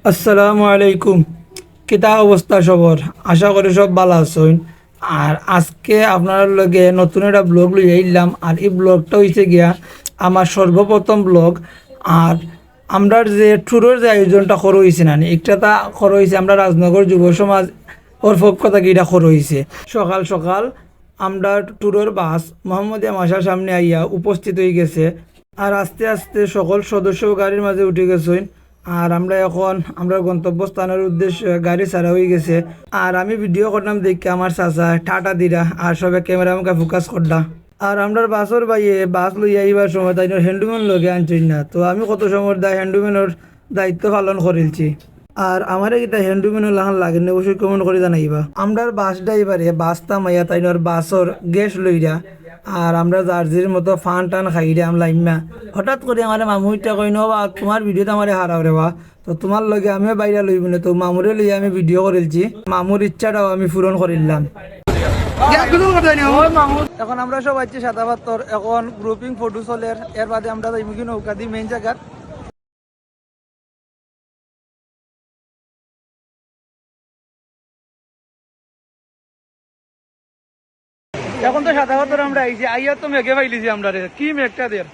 আসসালামু আলাইকুম। কিতা অবস্থা সবর? আশা করি সব ভালো আছেন। আর আজকে আপনার লগে নতুন একটা ব্লগ লই আইলাম। আর এই ব্লগটা হইছে গিয়া আমার সর্বপ্রথম ব্লগ। আর আমরা যে ট্যুরের যে আয়োজনটা করা হয়েছে না একটা তা করা হয়েছে আমরা রাজনগর যুব সমাজ ওর পক্ষ থেকে এটা করা হয়েছে। সকাল সকাল আমরা ট্যুরের বাস মোহাম্মদিয়া মাসার সামনে আইয়া উপস্থিত হয়ে গেছে। আর আস্তে আস্তে সকল সদস্য গাড়ির মাঝে উঠে গেছেন। আর আমরা এখন আমরা গন্তব্যস্থানের উদ্দেশ্যে গাড়ি ছাড়া হয়ে গেছে। আর আমি ভিডিও করলাম দেখে আমার চাচা টাটা দিরা আর সবাই ক্যামেরা আমাকে ফোকাস করলা। আর আমরা বাসর বাইয়ে বাস লইয়া আইবার সময় তাই হ্যান্ডম্যান লগে আনছেন না, তো আমি কত সময় হ্যান্ডম্যানের দায়িত্ব পালন করেছি। আর আমার এটা হ্যান্ডম্যানের লাহান লাগে না, অবশ্যই কমেন্ট করে জানাইবা। আমরা বাস ড্রাইভারে বাস থামাইয়া তাই বাসর গ্যাস লইরা আর আমরা জার্জির মতো ফান টান খাইরে আমরা ইম্মা হঠাৎ করে আমার মামুইটা কই বা তোমার ভিডিওতে আমার হারাও রে বা, তো তোমার লগে আমিও বাইরে লইব না, তো মামুরে লইয়া আমি ভিডিও করেছি। মামুর ইচ্ছাটাও আমি পূরণ করিলাম। এখন আমরা সব আছি সাদা পাথর, এখন গ্রুপিং ফটো চলের। এর বাদে আমরা যাইব কি নৌকা দি মেইন জায়গার। এখন তো সাদা পাথর আমরা আইছি, আইয়া তো মেঘে পাইলিছি আমরা রে, কি মেঘটা দের।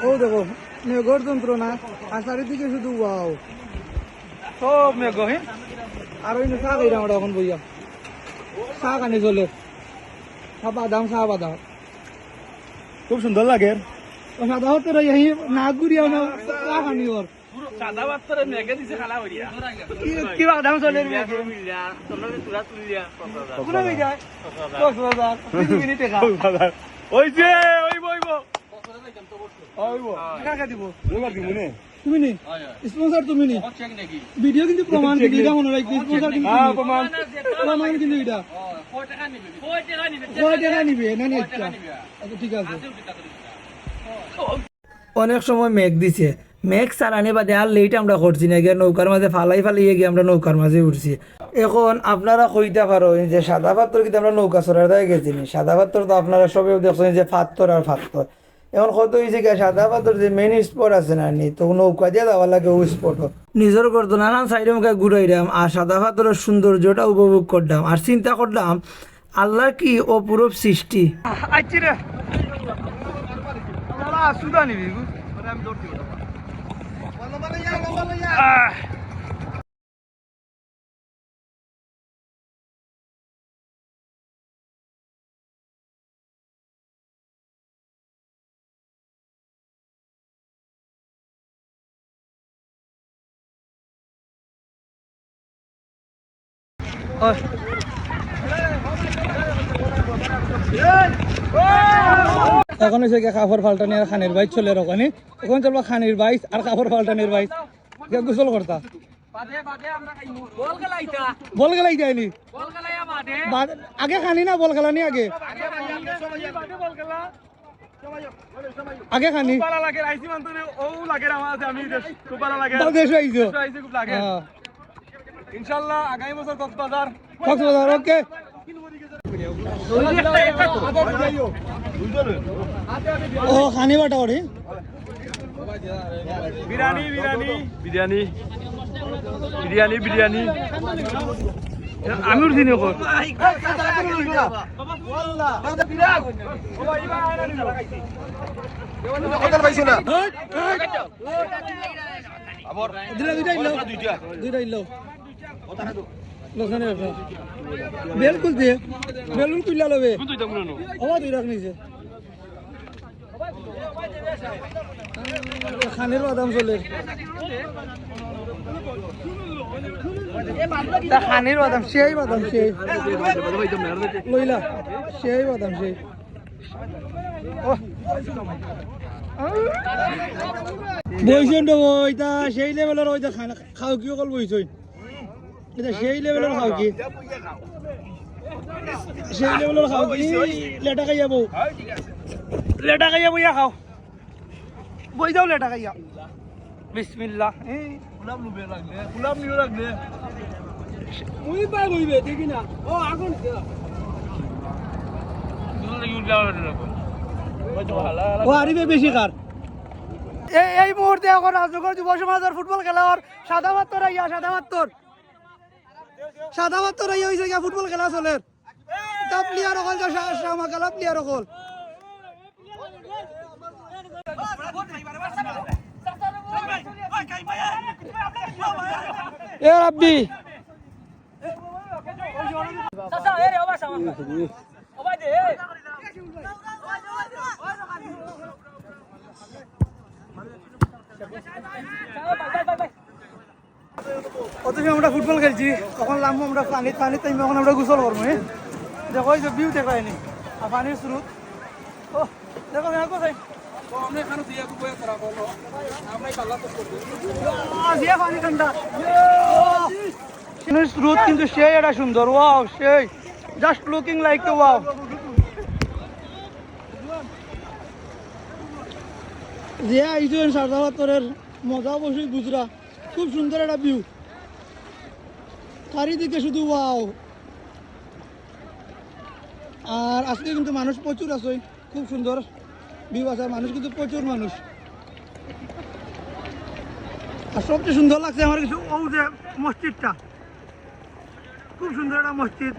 ও দেখো মেঘর যন্ত্রণা, আর চারিদিকে শুধু ওয়াও সব মেঘ। হ্যাঁ আর ওই চা খাই আমরা এখন বইয়া চা কানি চলে চা বাদাম চা বাদাম খুব সুন্দর লাগে। সাদা পাথর এই না ঘুরিয়া না চা কানি ওর সাদা পাথরে মেঘে দিছে খালা হইয়া কি বাদাম চলে কোনে হয়ে যায় 10,000 মিনিট টাকা ওই যে ওইব কাকা দিব ওইবার দিব নে তুমি নি স্পন্সর তুমি নি ভিডিও কিন্তু প্রমাণ দিদি মনে রাখি স্পন্সর কিন্তু হ্যাঁ প্রমাণ কিন্তু এটা কয় টাকা নিবে না না আচ্ছা ঠিক আছে। অনেক সময় মেঘ দিছে, মেঘ সারানি বাদে আর লেট আমরা করছি না, গিয়ে নৌকার মাঝে ফালাইয়ে গিয়ে আমরা নৌকার মাঝে উঠছি। এখন আপনারা কইতে পারো যে সাদা পাথর কিন্তু আমরা নৌকা চড়ার দায় গেছি। সাদা পাথর তো আপনারা সবাই দেখছেন যে ফাত্তর আর ফাত্তর। এখন কত হয়েছে কি সাদা পাথর যে মেন স্পট আছে না নি, তো নৌকা দিয়ে যাওয়া লাগে ওই স্পট নিজের করতো নানান সাইডে মুখে ঘুরাইলাম আর সাদা পাথরের সৌন্দর্যটা উপভোগ করলাম। আর চিন্তা করলাম আল্লাহর কি অপূরূপ সৃষ্টি। এখন হচ্ছে কাপড় পাল্টানি আর খানের বাইক চলে ওখানে। এখন চলবো খানির বাইক আর কাপড় পাল্টানির বাইক গোসল করতা বল গেলাই যায়নি আগে খানি না বল খেলানি আগে আগে খানি ইনশাআল্লাহ আগামী বছর কক্সবাজার ওকে। ও খানি বাটা ওরে বিরিয়ানি বিরিয়ানি বিরিয়ানি বিরিয়ানি বিরিয়ানি আমি উঠছি নি ওর বেলকুল দিয়ে বেলুন তুইলা লবে দুই রাখ নিছে খানের বাদাম চলে খানের বাদাম সেই বাদাম সেই লইলা সেই বাদাম সেই বইছেন তো ওইটা সেই লেভেলের ওইটা খাও কি অকল বইছেন এটা সেই লেভেলের খাও কি সেই লেভেলের খাও কি লেটা খাইয়া বউ লেটা খাইয়া বইয়া খাও বই যাও লেটা খাইয়া বিসমিল্লাহ গুলাম নিয়ে লাগলে মুই পা বইবে দেখি না ও আগুন ও আরিবে বেশি কার এই মুহূর্তে এখন রাজনগর যুব সমাজের ফুটবল খেলার সাদা বাত্তর হয়েছে গিয়া ফুটবল খেলা চলে তা প্লেয়ার অকল শ্যামা খেলা প্লেয়ার অকল এ রাব্বি অথচ আমরা ফুটবল খেলছি তখন নামবো আমরা পানিতে এখন আমরা গোসল করবো হ্যাঁ দেখো এই যে ভিউ দেখায়নি আর পানির স্রোত ও দেখো দেখো ভাই পানি ঠান্ডা স্রোত কিন্তু সেই একটা সুন্দর ওয়াও সেই just looking like a wow যে আইছেন সারদাবাতরের মজা বসে গুজরা খুব সুন্দর একটা ভিউ চারিদিকে শুধু ওয়াও আর আজকে কিন্তু মানুষ প্রচুর আছে খুব সুন্দর ভিউ আছে মানুষ কিন্তু প্রচুর মানুষ আর সবচেয়ে সুন্দর লাগছে আমার কিছু ও যে মসজিদটা খুব সুন্দর একটা মসজিদ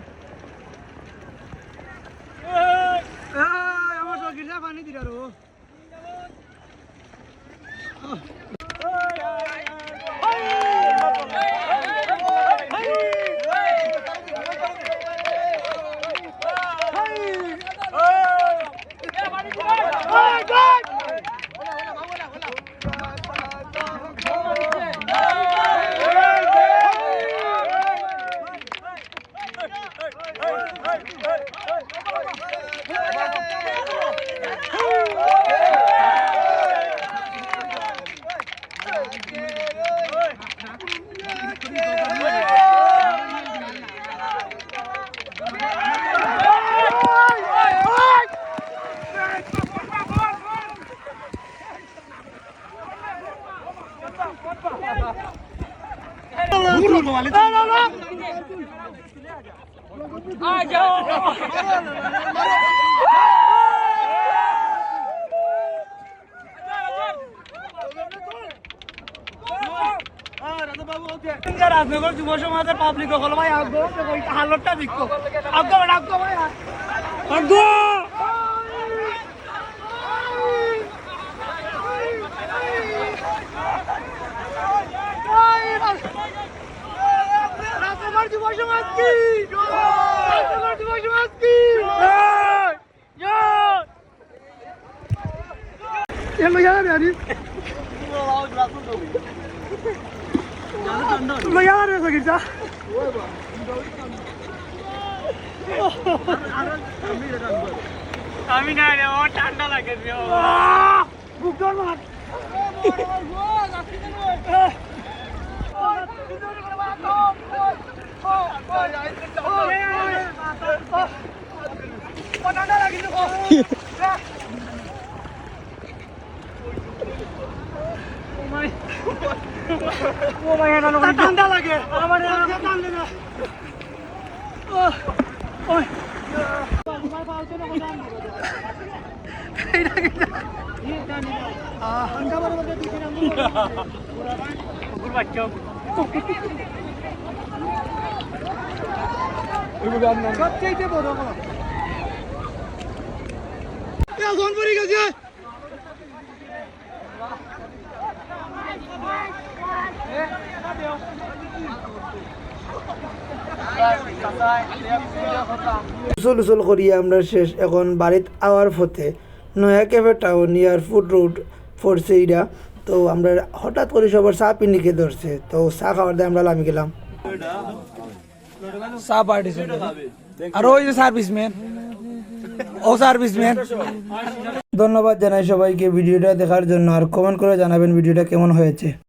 আমার তো গির্জা পানি দিল আরো রাজনগর যুব সমাজের পাবলিক হল ভাই আগো হালতটা দেখো আগো আগো ভাই আগো রাজনগর যুব সমাজ কি রাজনগর যুব সমাজ কি এলো यार यार lo ya রে সগিরটা আমি না রে ও ঠান্ডা লাগে রে বুকর মার ঠান্ডা লাগে ও ভাই না ঠান্ডা লাগে আমার ঠান্ডা না ওই সবচেয়ে বড় এখন পড়ে গেছে উসল করিয়া আমরা শেষ এখন বাড়িত আওয়ার পথে নয়া ক্যাফে টাউন ইয়ার ফুড রোড পড়ছে এইটা তো আমরা হঠাৎ করে সবার চা পিনিকে ধরছে তো চা খাওয়ার দিয়ে আমরা নামি গেলাম চা পার্টি আর ওই যে সার্ভিসম্যান ও সার্ভিসম্যান ধন্যবাদ জানাই সবাইকে ভিডিওটা দেখার জন্য আর কমেন্ট করে জানাবেন ভিডিওটা কেমন হয়েছে।